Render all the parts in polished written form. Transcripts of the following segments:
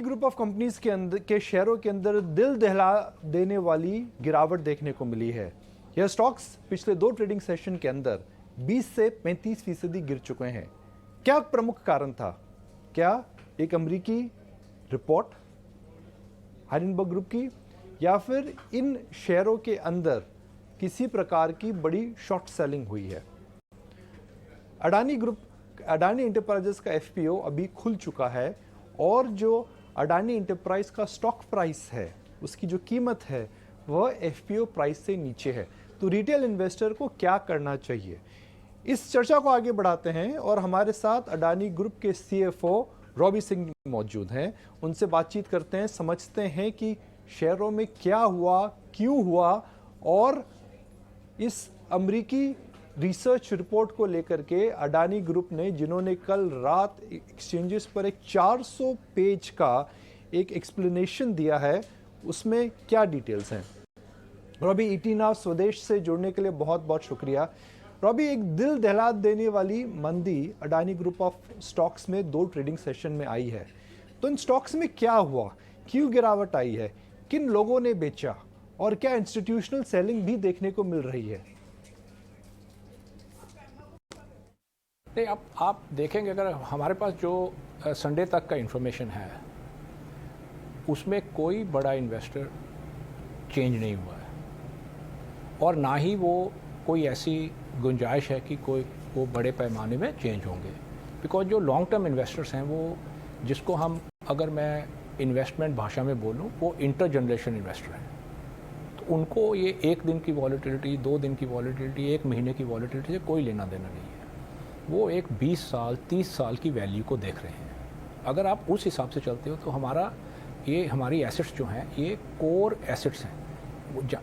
Group of companies के शेयरों के अंदर दिल दहला देने वाली गिरावट देखने को मिली है। यह स्टॉक्स पिछले 2 ट्रेडिंग सेशन के अंदर 20 से 35% गिर चुके हैं। क्या प्रमुख कारण था? क्या एक अमेरिकी रिपोर्ट हाइडेनबर्ग ग्रुप की, या फिर इन शेयरों के अंदर किसी प्रकार की बड़ी शॉर्ट सेलिंग हुई है? अडानी इंटरप्राइजेस का एफपीओ अभी खुल चुका है और जो अडानी इंटरप्राइज का स्टॉक प्राइस है, उसकी जो कीमत है वह एफपीओ प्राइस से नीचे है। तो रिटेल इन्वेस्टर को क्या करना चाहिए, इस चर्चा को आगे बढ़ाते हैं और हमारे साथ अडानी ग्रुप के सीएफओ रॉबी सिंह मौजूद हैं। उनसे बातचीत करते हैं, समझते हैं कि शेयरों में क्या हुआ, क्यों हुआ, और इस अमेरिकी रिसर्च रिपोर्ट को लेकर के अडानी ग्रुप ने, जिन्होंने कल रात एक्सचेंजेस पर एक 400 पेज का एक एक्सप्लेनेशन दिया है, उसमें क्या डिटेल्स हैं। रॉबी, ईटी नाउ स्वदेश से जुड़ने के लिए बहुत बहुत शुक्रिया। रॉबी, एक दिल दहला देने वाली मंदी अडानी ग्रुप ऑफ स्टॉक्स में 2 ट्रेडिंग सेशन में आई है, तो इन स्टॉक्स में क्या हुआ, क्यों गिरावट आई है, किन लोगों ने बेचा, और क्या इंस्टीट्यूशनल सेलिंग भी देखने को मिल रही है? नहीं, आप देखेंगे, अगर हमारे पास जो संडे तक का इन्फॉर्मेशन है उसमें कोई बड़ा इन्वेस्टर चेंज नहीं हुआ है, और ना ही वो कोई ऐसी गुंजाइश है कि वो बड़े पैमाने में चेंज होंगे। बिकॉज जो लॉन्ग टर्म इन्वेस्टर्स हैं, वो जिसको हम, अगर मैं इन्वेस्टमेंट भाषा में बोलूँ, वो इंटर जनरेशन इन्वेस्टर हैं। तो उनको ये 1 दिन की वॉलेटिलिटी, 2 दिन की वॉलेटिलिटी, 1 महीने की वॉलेटिलिटी से कोई लेना देना नहीं है। वो एक 20 साल 30 साल की वैल्यू को देख रहे हैं। अगर आप उस हिसाब से चलते हो तो हमारी एसेट्स जो हैं, ये कोर एसेट्स हैं।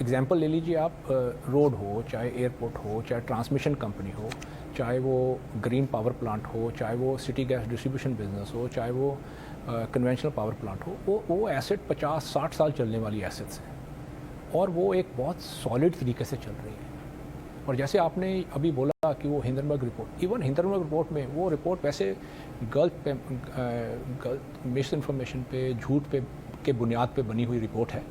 एग्जांपल ले लीजिए आप, रोड हो, चाहे एयरपोर्ट हो, चाहे ट्रांसमिशन कंपनी हो, चाहे वो ग्रीन पावर प्लांट हो, चाहे वो सिटी गैस डिस्ट्रीब्यूशन बिजनेस हो, चाहे वो कन्वेंशनल पावर प्लांट हो, वो एसेट 50-60 साल चलने वाली एसेट्स हैं, और वो एक बहुत सॉलिड तरीके से चल रही है। और जैसे आपने अभी बोला कि वो Hindenburg report, even Hindenburg report में वो रिपोर्ट वैसे गलत मिस इन्फॉर्मेशन पे, झूठ पे के बुनियाद पे बनी हुई रिपोर्ट है,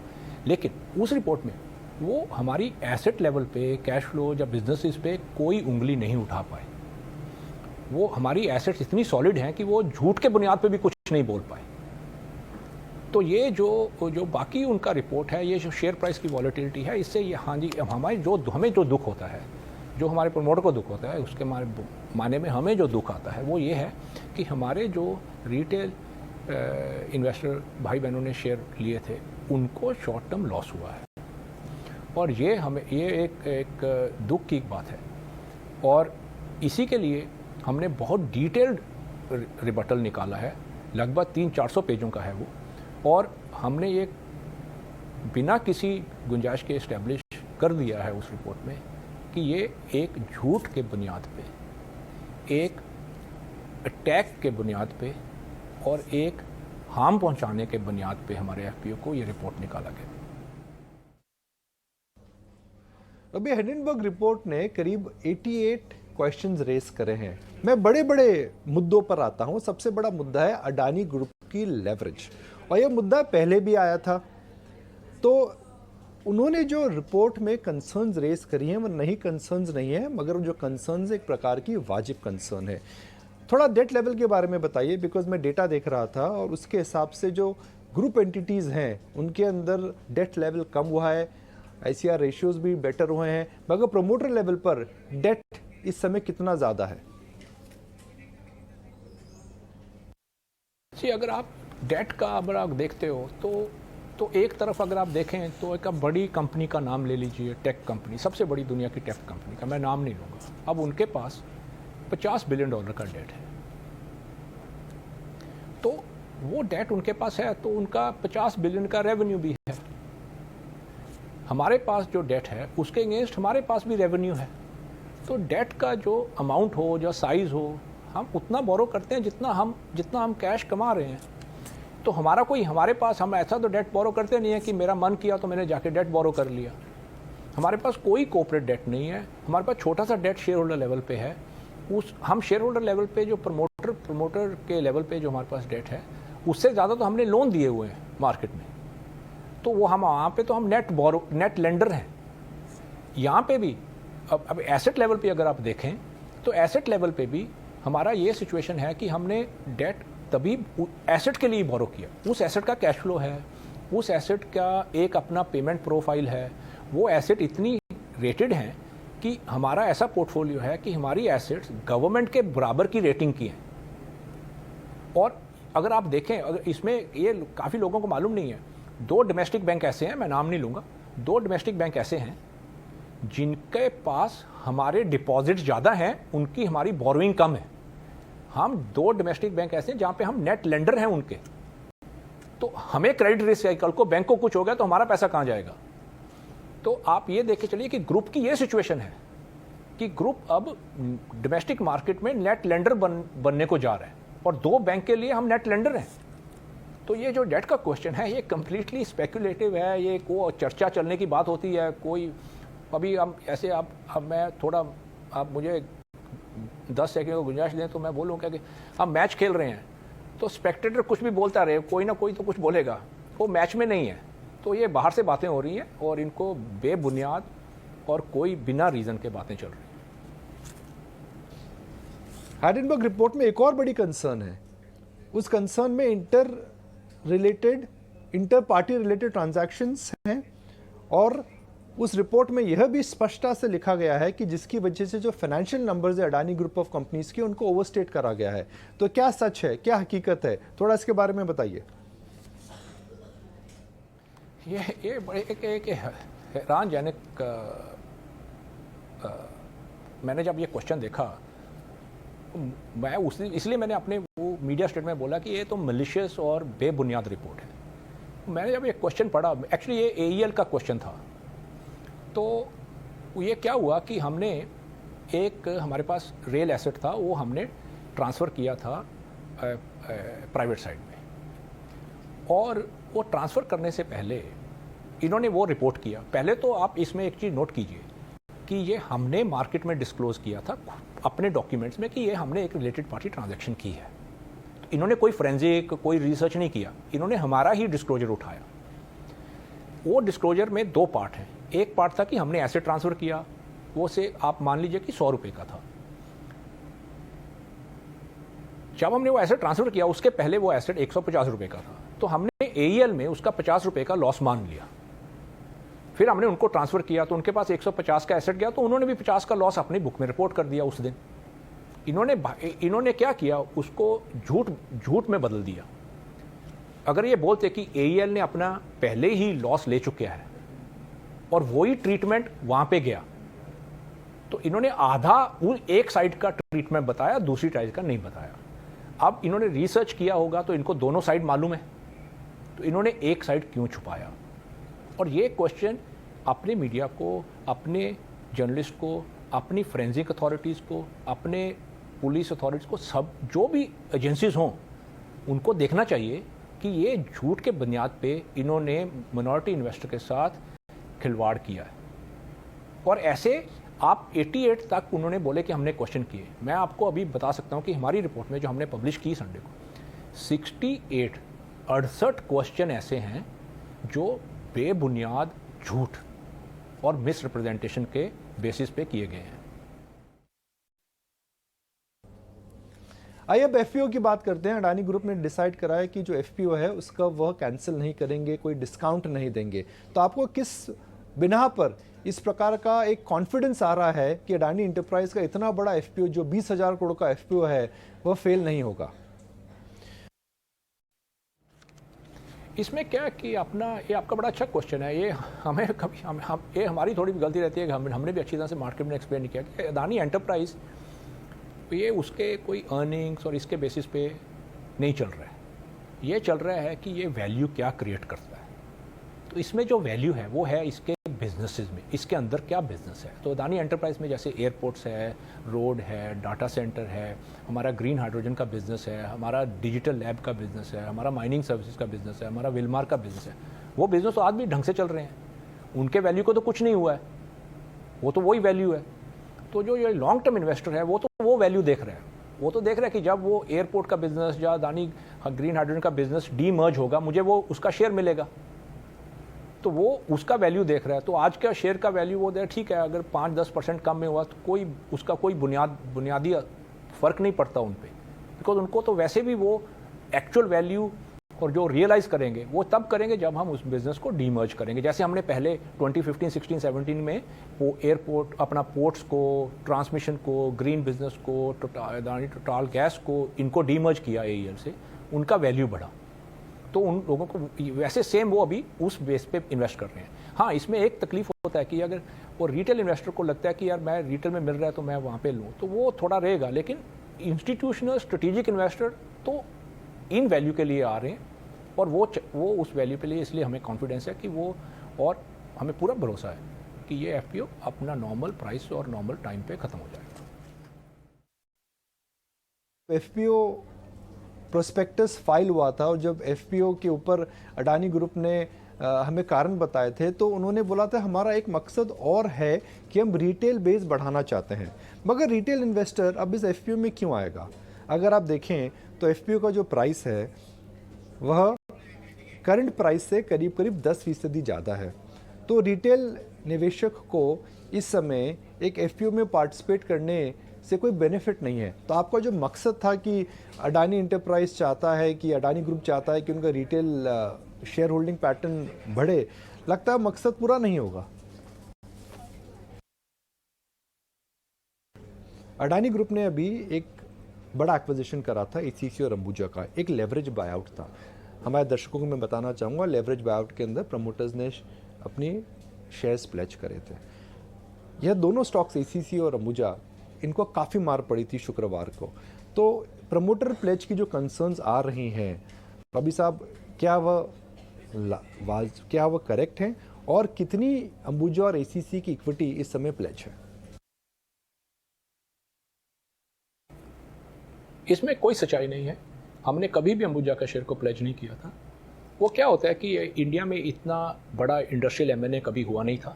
लेकिन उस रिपोर्ट में वो हमारी एसेट लेवल पे, कैश फ्लो या बिजनेसेस पे कोई उंगली नहीं उठा पाए। वो हमारी एसेट्स इतनी सॉलिड हैं कि वो झूठ के बुनियाद पे भी कुछ नहीं बोल पाए। तो ये जो बाकी उनका रिपोर्ट है, ये जो शेयर प्राइस की वॉलेटिलिटी है, इससे ये, हाँ जी, हमें जो दुख होता है, जो हमारे प्रमोटर को दुख होता है, उसके माने में हमें जो दुख आता है वो ये है कि हमारे जो रिटेल इन्वेस्टर भाई बहनों ने शेयर लिए थे, उनको शॉर्ट टर्म लॉस हुआ है। और ये एक दुख की बात है, और इसी के लिए हमने बहुत डिटेल्ड रिबटल निकाला है, लगभग 300-400 पेजों का है वो, और हमने ये बिना किसी गुंजाइश के इस्टेब्लिश कर दिया है उस रिपोर्ट में कि ये एक झूठ के बुनियाद पे, एक अटैक के बुनियाद पे, और एक हार्म पहुंचाने के बुनियाद पे हमारे एफपीओ को ये रिपोर्ट निकाला गया। अभी हिंडनबर्ग रिपोर्ट ने करीब 88 क्वेश्चंस रेस करे हैं। मैं बड़े बड़े मुद्दों पर आता हूं। सबसे बड़ा मुद्दा है अडानी ग्रुप की लेवरेज, और यह मुद्दा पहले भी आया था। तो उन्होंने जो रिपोर्ट में कंसर्न्स रेस करी हैं, वो नई कंसर्न्स नहीं है, मगर जो कंसर्न्स एक प्रकार की वाजिब कंसर्न है। थोड़ा डेट लेवल के बारे में बताइए, बिकॉज मैं डेटा देख रहा था और उसके हिसाब से जो ग्रुप एंटिटीज़ हैं उनके अंदर डेट लेवल कम हुआ है, आईसीआर रेशियोज भी बेटर हुए हैं, मगर प्रोमोटर लेवल पर डेट इस समय कितना ज़्यादा है? जी, अगर आप डेट का अगर आप देखते हो तो एक तरफ अगर आप देखें तो एक बड़ी कंपनी का नाम ले लीजिए, टेक कंपनी, सबसे बड़ी दुनिया की टेक कंपनी का मैं नाम नहीं लूँगा। अब उनके पास $50 बिलियन का डेट है। तो वो डेट उनके पास है, तो उनका 50 बिलियन का रेवेन्यू भी है। हमारे पास जो डेट है उसके अगेंस्ट हमारे पास भी रेवेन्यू है। तो डेट का जो अमाउंट हो, जो साइज़ हो, हम उतना बोरो करते हैं जितना हम कैश कमा रहे हैं। तो हमारे पास हम ऐसा तो डेट बोरो करते नहीं है कि मेरा मन किया तो मैंने जाके डेट बोरो कर लिया। हमारे पास कोई कॉर्पोरेट डेट नहीं है। हमारे पास छोटा सा डेट शेयर होल्डर लेवल पे है। हम शेयर होल्डर लेवल पे जो प्रमोटर के लेवल पे जो हमारे पास डेट है, उससे ज़्यादा तो हमने लोन दिए हुए हैं मार्केट में, तो वो हम वहाँ पे तो हम नेट लेंडर हैं। यहाँ पे भी अब एसेट लेवल पे अगर आप देखें तो एसेट लेवल पे भी हमारा ये सिचुएशन है कि हमने डेट तभी एसेट के लिए बोरो किया, उस एसेट का कैश फ्लो है, उस एसेट का एक अपना पेमेंट प्रोफाइल है, वो एसेट इतनी रेटेड हैं कि हमारा ऐसा पोर्टफोलियो है कि हमारी एसेट्स गवर्नमेंट के बराबर की रेटिंग की हैं। और अगर आप देखें, अगर इसमें ये काफ़ी लोगों को मालूम नहीं है, 2 डोमेस्टिक बैंक ऐसे हैं, मैं नाम नहीं लूँगा, 2 डोमेस्टिक बैंक ऐसे हैं जिनके पास हमारे डिपॉजिट ज़्यादा हैं, उनकी हमारी बोरोइंग कम है। हम 2 डोमेस्टिक बैंक ऐसे हैं जहाँ पे हम नेट लेंडर हैं उनके, तो हमें क्रेडिट रिस्क है, कल को बैंक को कुछ हो गया तो हमारा पैसा कहाँ जाएगा। तो आप ये देख के चलिए कि ग्रुप की ये सिचुएशन है कि ग्रुप अब डोमेस्टिक मार्केट में नेट लेंडर बनने को जा रहा है, और 2 बैंक के लिए हम नेट लेंडर हैं। तो ये जो डेट का क्वेश्चन है ये कम्प्लीटली स्पेकुलेटिव है, ये को चर्चा चलने की बात होती है। कोई अभी हम ऐसे अब मैं थोड़ा, आप मुझे 10 सेकंड को गुंजाइश दें तो मैं बोलूँ क्या कि हम मैच खेल रहे हैं, तो स्पेक्टेटर कुछ भी बोलता रहे, कोई ना कोई तो कुछ बोलेगा, वो मैच में नहीं है। तो ये बाहर से बातें हो रही हैं और इनको बेबुनियाद और कोई बिना रीज़न के बातें चल रही हैं। हैडेनबर्ग रिपोर्ट में एक और बड़ी कंसर्न है, उस कंसर्न में इंटर पार्टी रिलेटेड ट्रांजैक्शंस हैं, और उस रिपोर्ट में यह भी स्पष्टता से लिखा गया है कि जिसकी वजह से जो फाइनेंशियल नंबर्स है अडानी ग्रुप ऑफ कंपनीज के, उनको ओवरस्टेट करा गया है। तो क्या सच है, क्या हकीकत है, थोड़ा इसके बारे में बताइए। ये बड़े एक हैरानजनक, मैंने जब ये क्वेश्चन देखा, मैं इसलिए मैंने अपने वो मीडिया स्टेटमेंट में बोला कि ये तो मलिशियस और बेबुनियाद रिपोर्ट है। मैंने जब ये क्वेश्चन पढ़ा, एक्चुअली ये AEL का क्वेश्चन था, तो ये क्या हुआ कि हमने एक, हमारे पास रेल एसेट था, वो हमने ट्रांसफ़र किया था प्राइवेट साइड में, और वो ट्रांसफ़र करने से पहले इन्होंने वो रिपोर्ट किया। पहले तो आप इसमें एक चीज़ नोट कीजिए कि ये हमने मार्केट में डिस्क्लोज़ किया था अपने डॉक्यूमेंट्स में कि ये हमने एक रिलेटेड पार्टी ट्रांजैक्शन की है। तो इन्होंने कोई फोरेंसिक, कोई रिसर्च नहीं किया, इन्होंने हमारा ही डिस्क्लोजर उठाया। वो डिस्क्लोजर में 2 पार्ट हैं। एक पार्ट था कि हमने एसेट ट्रांसफ़र किया, वो से आप मान लीजिए कि 100 रुपये का था। जब हमने वो एसेट ट्रांसफ़र किया, उसके पहले वो एसेट 150 रुपये का था, तो हमने AEL में उसका 50 रुपये का लॉस मान लिया। फिर हमने उनको ट्रांसफ़र किया तो उनके पास 150 का एसेट गया, तो उन्होंने भी 50 का लॉस अपनी बुक में रिपोर्ट कर दिया उस दिन। इन्होंने क्या किया, उसको झूठ में बदल दिया। अगर ये बोलते कि AEL ने अपना पहले ही लॉस ले चुका है और वही ट्रीटमेंट वहाँ पे गया, तो इन्होंने आधा एक साइड का ट्रीटमेंट बताया, दूसरी साइड का नहीं बताया। अब इन्होंने रिसर्च किया होगा तो इनको दोनों साइड मालूम है, तो इन्होंने एक साइड क्यों छुपाया। और ये क्वेश्चन अपने मीडिया को, अपने जर्नलिस्ट को, अपनी फोरेंसिक अथॉरिटीज़ को, अपने पुलिस अथॉरिटीज़ को, सब जो भी एजेंसीज हों, उनको देखना चाहिए कि ये झूठ के बुनियाद पे इन्होंने मिनॉरिटी इन्वेस्टर के साथ खिलवाड़ किया है। और ऐसे आप 88 तक उन्होंने बोले कि हमने क्वेश्चन किए। मैं आपको अभी बता सकता हूँ कि हमारी रिपोर्ट में जो हमने पब्लिश की संडे को, 68 क्वेश्चन ऐसे हैं जो बेबुनियाद झूठ और मिस रिप्रेजेंटेशन के बेसिस पे किए गए हैं। आइए अब FPO की बात करते हैं। अडानी ग्रुप ने डिसाइड करा है कि जो FPO है उसका वह कैंसिल नहीं करेंगे, कोई डिस्काउंट नहीं देंगे। तो आपको किस बिना पर इस प्रकार का एक कॉन्फिडेंस आ रहा है कि अडानी इंटरप्राइज का इतना बड़ा FPO, जो 20,000 करोड़ का FPO है, वह फेल नहीं होगा? इसमें क्या कि ये आपका बड़ा अच्छा क्वेश्चन है। ये हमें कभी ये हमारी थोड़ी भी गलती रहती है कि हमने भी अच्छी तरह से मार्केट में एक्सप्लेन नहीं किया कि अडानी एंटरप्राइज ये उसके कोई अर्निंग्स और इसके बेसिस पे नहीं चल रहा है। ये चल रहा है कि ये वैल्यू क्या क्रिएट करता है। तो इसमें जो वैल्यू है वो है इसके बिजनेसेस में, इसके अंदर क्या बिजनेस है। तो अडानी एंटरप्राइज में जैसे एयरपोर्ट्स है, रोड है, डाटा सेंटर है, हमारा ग्रीन हाइड्रोजन का बिजनेस है, हमारा डिजिटल लैब का बिजनेस है, हमारा माइनिंग सर्विसेज का बिजनेस है, हमारा विलमार का बिजनेस है। वो बिजनेस तो आज भी ढंग से चल रहे हैं, उनके वैल्यू को तो कुछ नहीं हुआ है, वो तो वही वैल्यू है। तो जो ये लॉन्ग टर्म इन्वेस्टर है वो तो वो वैल्यू देख रहे हैं, वो तो देख रहे हैं कि जब वो एयरपोर्ट का बिजनेस या अडानी ग्रीन हाइड्रोजन का बिजनेस डीमर्ज होगा, मुझे वो उसका शेयर मिलेगा, तो वो उसका वैल्यू देख रहा है। तो आज का शेयर का वैल्यू वो दे, ठीक है, अगर 5-10% कम में हुआ तो कोई उसका कोई बुनियादी फ़र्क नहीं पड़ता उन पर, बिकॉज उनको तो वैसे भी वो एक्चुअल वैल्यू और जो रियलाइज़ करेंगे वो तब करेंगे जब हम उस बिज़नेस को डीमर्ज करेंगे। जैसे हमने पहले 2015, 16, 17 में वो एयरपोर्ट, अपना पोर्ट्स को, ट्रांसमिशन को, ग्रीन बिजनेस को, टोटल गैस को, इनको डीमर्ज किया AEL से, उनका वैल्यू बढ़ा। तो उन लोगों को वैसे सेम वो अभी उस बेस पे इन्वेस्ट कर रहे हैं। हाँ, इसमें एक तकलीफ होता है कि अगर वो रिटेल इन्वेस्टर को लगता है कि यार मैं रिटेल में मिल रहा है तो मैं वहाँ पे लूँ, तो वो थोड़ा रहेगा। लेकिन इंस्टीट्यूशनल स्ट्रेटेजिक इन्वेस्टर तो इन वैल्यू के लिए आ रहे हैं, और वो उस वैल्यू के लिए, इसलिए हमें कॉन्फिडेंस है कि वो, और हमें पूरा भरोसा है कि ये FPO अपना नॉर्मल प्राइस और नॉर्मल टाइम पे ख़त्म हो जाएगा। FPO प्रोस्पेक्टस फाइल हुआ था, और जब FPO के ऊपर अडानी ग्रुप ने हमें कारण बताए थे, तो उन्होंने बोला था हमारा एक मकसद और है कि हम रिटेल बेस बढ़ाना चाहते हैं। मगर रिटेल इन्वेस्टर अब इस FPO में क्यों आएगा? अगर आप देखें तो FPO का जो प्राइस है वह करंट प्राइस से करीब करीब 10% ज़्यादा है। तो रिटेल निवेशक को इस समय एक FPO में पार्टिसिपेट करने से कोई बेनिफिट नहीं है। तो आपका जो मकसद था कि अडानी इंटरप्राइज चाहता है, कि अडानी ग्रुप चाहता है कि उनका रिटेल शेयर होल्डिंग पैटर्न बढ़े, लगता है मकसद पूरा नहीं होगा। अडानी ग्रुप ने अभी एक बड़ा एक्विजिशन करा था ACC और अंबुजा का, एक लेवरेज बायआउट था। हमारे दर्शकों को मैं बताना चाहूँगा, लेवरेज बायआउट के अंदर प्रमोटर्स ने अपनी शेयर्स प्लेज करे थे। यह दोनों स्टॉक्स ACC और अंबुजा, इनको काफ़ी मार पड़ी थी शुक्रवार को। तो प्रमोटर प्लेज की जो कंसर्न्स आ रही हैं, रवि साहब, क्या वह करेक्ट हैं, और कितनी अंबुजा और ACC की इक्विटी इस समय प्लेज है? इसमें कोई सच्चाई नहीं है। हमने कभी भी अंबुजा का शेयर को प्लेज नहीं किया था। वो क्या होता है कि इंडिया में इतना बड़ा इंडस्ट्रियल M&A कभी हुआ नहीं था,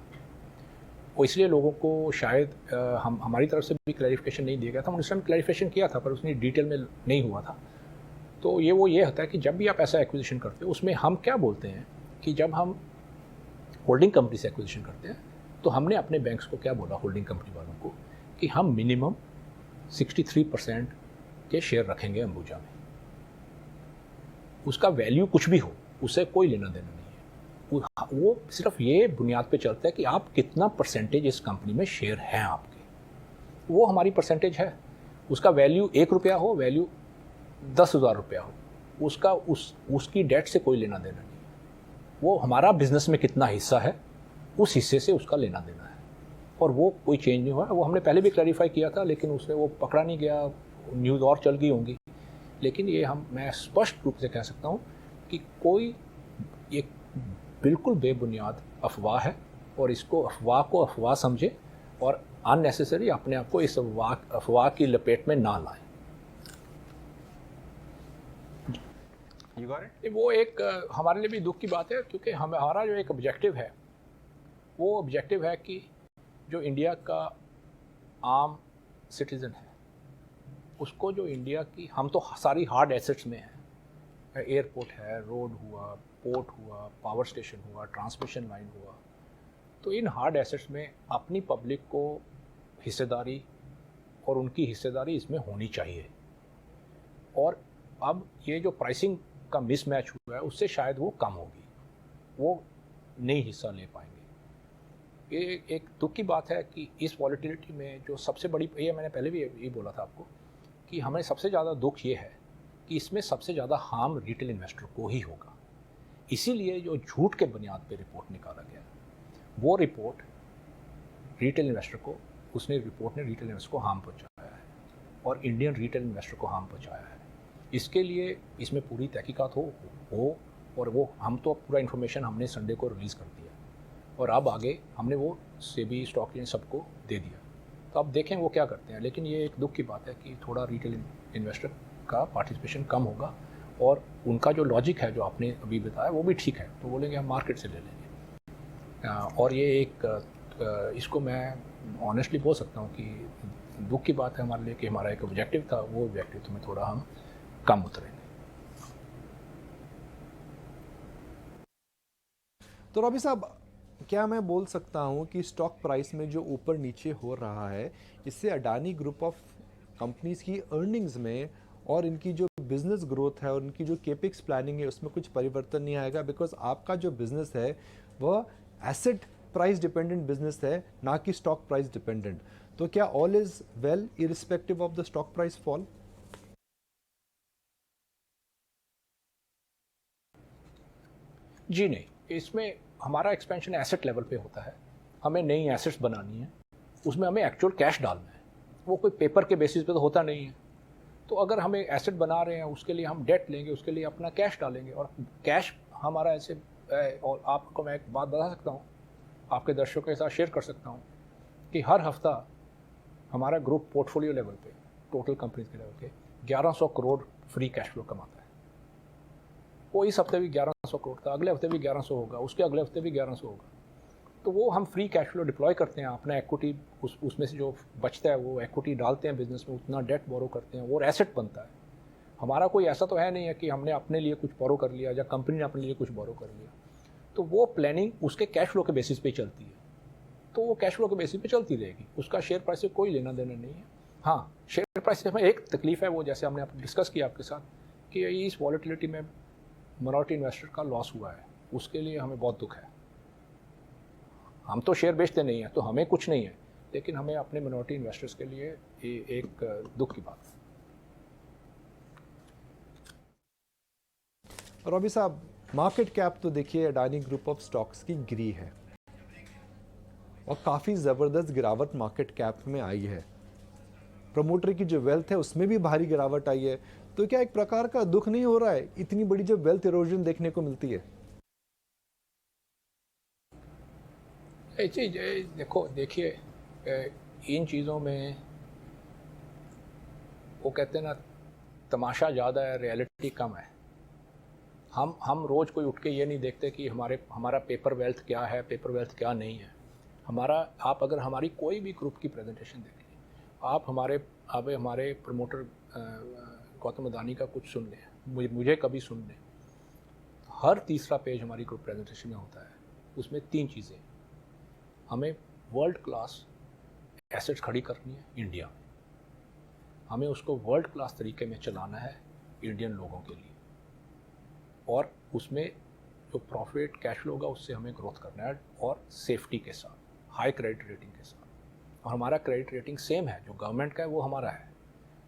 और इसलिए लोगों को शायद हमारी तरफ से भी क्लैरिफिकेशन नहीं दिया गया था। हमने उस टाइम क्लैरिफिकेशन किया था, पर उसने डिटेल में नहीं हुआ था। तो ये होता है कि जब भी आप ऐसा एक्विजिशन करते हो, उसमें हम क्या बोलते हैं कि जब हम होल्डिंग कंपनी से एक्विजिशन करते हैं, तो हमने अपने बैंक्स को क्या बोला, होल्डिंग कंपनी वालों को, कि हम मिनिमम 63% के शेयर रखेंगे अंबुजा में। उसका वैल्यू कुछ भी हो, उससे कोई लेना देना नहीं है। वो सिर्फ ये बुनियाद पे चलता है कि आप कितना परसेंटेज इस कंपनी में शेयर हैं आपके, वो हमारी परसेंटेज है। उसका वैल्यू 1 रुपया हो, वैल्यू 10,000 रुपया हो, उसका उसकी डेट से कोई लेना देना नहीं है। वो हमारा बिजनेस में कितना हिस्सा है, उस हिस्से से उसका लेना देना है, और वो कोई चेंज नहीं हुआ। वो हमने पहले भी क्लैरिफाई किया था, लेकिन उससे वो पकड़ा नहीं गया, न्यूज़ और चल गई होंगी। लेकिन ये मैं स्पष्ट रूप से कह सकता हूँ कि कोई ये बिल्कुल बेबुनियाद अफवाह है, और इसको अफवाह को अफवाह समझे और अननेसेसरी अपने आप को इस अफवाह की लपेट में ना लाएं। वो एक हमारे लिए भी दुख की बात है, क्योंकि हमारा जो एक ऑब्जेक्टिव है, वो ऑब्जेक्टिव है कि जो इंडिया का आम सिटीज़न है, उसको जो इंडिया की, हम तो सारी हार्ड एसेट्स में हैं, एयरपोर्ट है, रोड हुआ, पोर्ट हुआ, पावर स्टेशन हुआ, ट्रांसमिशन लाइन हुआ, तो इन हार्ड एसेट्स में अपनी पब्लिक को हिस्सेदारी, और उनकी हिस्सेदारी इसमें होनी चाहिए। और अब ये जो प्राइसिंग का मिसमैच हुआ है, उससे शायद वो कम होगी, वो नहीं हिस्सा ले पाएंगे। ये एक दुख की बात है कि इस वॉलेटिलिटी में जो सबसे बड़ी, ये मैंने पहले भी ये बोला था आपको, कि हमें सबसे ज़्यादा दुख ये है कि इसमें सबसे ज़्यादा हार्म रिटेल इन्वेस्टर को ही होगा। इसीलिए जो झूठ के बुनियाद पे रिपोर्ट निकाला गया, वो रिपोर्ट रिटेल इन्वेस्टर को, रिपोर्ट ने रिटेल इन्वेस्टर को हार्म पहुंचाया है, और इंडियन रिटेल इन्वेस्टर को हार्म पहुंचाया है। इसके लिए इसमें पूरी तहकीकात हो, और वो हम तो पूरा इन्फॉर्मेशन हमने संडे को रिलीज़ कर दिया, और अब आगे हमने वो सेबी, स्टॉक एक्सचेंज सबको दे दिया। तो अब देखें वो क्या करते हैं। लेकिन ये एक दुख की बात है कि थोड़ा रिटेल इन्वेस्टर का पार्टिसिपेशन कम होगा, और उनका जो लॉजिक है, जो आपने अभी बताया, वो भी ठीक है। तो बोलेंगे हम मार्केट से ले लेंगे, और ये एक इसको मैं ऑनेस्टली बोल सकता हूँ कि दुख की बात है हमारे लिए कि हमारा एक ऑब्जेक्टिव था, वो ऑब्जेक्टिव में थोड़ा हम कम उतरेंगे। तो रॉबी साहब, क्या मैं बोल सकता हूँ कि स्टॉक प्राइस में जो ऊपर नीचे हो रहा है, इससे अडानी ग्रुप ऑफ कंपनीज की अर्निंग्स में और इनकी जो बिजनेस ग्रोथ है और इनकी जो केपिक्स प्लानिंग है उसमें कुछ परिवर्तन नहीं आएगा? बिकॉज आपका जो बिजनेस है वह एसेट प्राइस डिपेंडेंट बिजनेस है, ना कि स्टॉक प्राइस डिपेंडेंट। तो क्या all is well irrespective of the stock price fall? जी नहीं, इसमें हमारा एक्सपेंशन एसेट लेवल पे होता है। हमें नई एसेट्स बनानी है, उसमें हमें एक्चुअल कैश डालना है, वो कोई पेपर के बेसिस पे तो होता नहीं है। तो अगर हमें एसेट बना रहे हैं उसके लिए हम डेट लेंगे, उसके लिए अपना कैश डालेंगे, और कैश हमारा ऐसे और आपको मैं एक बात बता सकता हूँ, आपके दर्शकों के साथ शेयर कर सकता हूँ कि हर हफ्ता हमारा ग्रुप पोर्टफोलियो लेवल पे, टोटल कंपनीज के लेवल पे 1100 करोड़ फ्री कैश फ्लो कमाता है। वो इस हफ्ते भी 1100 करोड़ था, अगले हफ्ते भी 1100 होगा, उसके अगले हफ्ते भी 1100 होगा। तो वो हम फ्री कैश फ्लो डिप्लॉय करते हैं, अपना एक्विटी उसमें से जो बचता है वो एक्विटी डालते हैं बिजनेस में, उतना डेट बोरो करते हैं, वो एसेट बनता है। हमारा कोई ऐसा तो है नहीं है कि हमने अपने लिए कुछ बोरो कर लिया या कंपनी ने अपने लिए कुछ बोरो कर लिया। तो वो प्लानिंग उसके कैश फ्लो के बेसिस पे चलती है, तो वो कैश फ्लो के बेसिस पे चलती रहेगी, उसका शेयर प्राइस से कोई लेना देना नहीं है। हाँ, शेयर प्राइस से हमें एक तकलीफ है, वो जैसे हमने डिस्कस किया आपके साथ कि इस वॉलेटिलिटी में मिनॉरिटी इन्वेस्टर का लॉस हुआ है, उसके लिए हमें बहुत दुख है। हम तो शेयर बेचते नहीं हैं तो हमें कुछ नहीं है, लेकिन हमें अपने मिनॉरिटी इन्वेस्टर्स के लिए एक दुख की बात है। रॉबी साहब, मार्केट कैप तो देखिए अडानी ग्रुप ऑफ स्टॉक्स की गिरी है और काफ़ी ज़बरदस्त गिरावट मार्केट कैप में आई है। प्रमोटर की जो वेल्थ है उसमें भी भारी गिरावट आई है। तो क्या एक प्रकार का दुख नहीं हो रहा है, इतनी बड़ी जो वेल्थ इरोजन देखने को मिलती है? देखिए, इन चीज़ों में वो कहते हैं ना, तमाशा ज़्यादा है, रियलिटी कम है। हम रोज़ कोई उठ के ये नहीं देखते कि हमारा पेपर वेल्थ क्या है, पेपर वेल्थ क्या नहीं है। आप अगर हमारी कोई भी ग्रुप की प्रेजेंटेशन देखें, आप हमारे प्रमोटर गौतम अडानी का कुछ सुन लें, मुझे कभी सुन लें, हर तीसरा पेज हमारी ग्रुप प्रेजेंटेशन में होता है। उसमें 3 चीज़ें, हमें वर्ल्ड क्लास एसेट्स खड़ी करनी है इंडिया में, हमें उसको वर्ल्ड क्लास तरीके में चलाना है इंडियन लोगों के लिए, और उसमें जो प्रॉफिट कैश फ्लो होगा उससे हमें ग्रोथ करना है, और सेफ्टी के साथ, हाई क्रेडिट रेटिंग के साथ। और हमारा क्रेडिट रेटिंग सेम है, जो गवर्नमेंट का है वो हमारा है।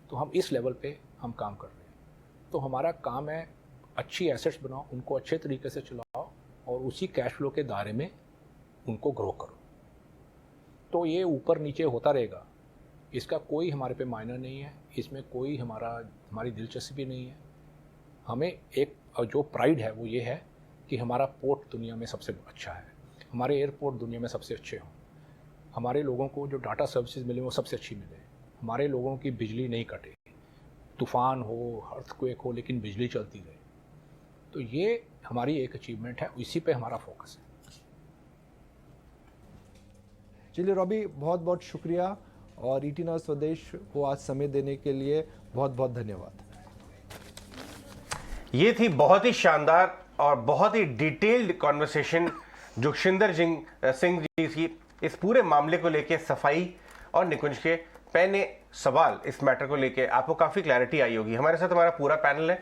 तो हम इस लेवल पे हम काम कर रहे हैं। तो हमारा काम है अच्छी एसेट्स बनाओ, उनको अच्छे तरीके से चलाओ, और उसी कैश फ्लो के दायरे में उनको ग्रो करो। तो ये ऊपर नीचे होता रहेगा, इसका कोई हमारे पे मायना नहीं है, इसमें कोई हमारी दिलचस्पी नहीं है। हमें एक जो प्राइड है वो ये है कि हमारा पोर्ट दुनिया में सबसे अच्छा है, हमारे एयरपोर्ट दुनिया में सबसे अच्छे हों, हमारे लोगों को जो डाटा सर्विसेज मिले वो सबसे अच्छी मिले, हमारे लोगों की बिजली नहीं कटे, तूफ़ान हो, अर्थक्वेक हो, लेकिन बिजली चलती रहे। तो ये हमारी एक अचीवमेंट है, इसी पे हमारा फोकस है। चलिए रॉबी, बहुत बहुत शुक्रिया, और ईटी नाउ स्वदेश को आज समय देने के लिए बहुत बहुत धन्यवाद। ये थी बहुत ही शानदार और बहुत ही डिटेल्ड कॉन्वर्सेशन जोगिंदर सिंह जी की इस पूरे मामले को लेके सफाई और निकुंज के पहले सवाल इस मैटर को लेके आपको काफ़ी क्लैरिटी आई होगी। हमारे साथ हमारा पूरा पैनल है।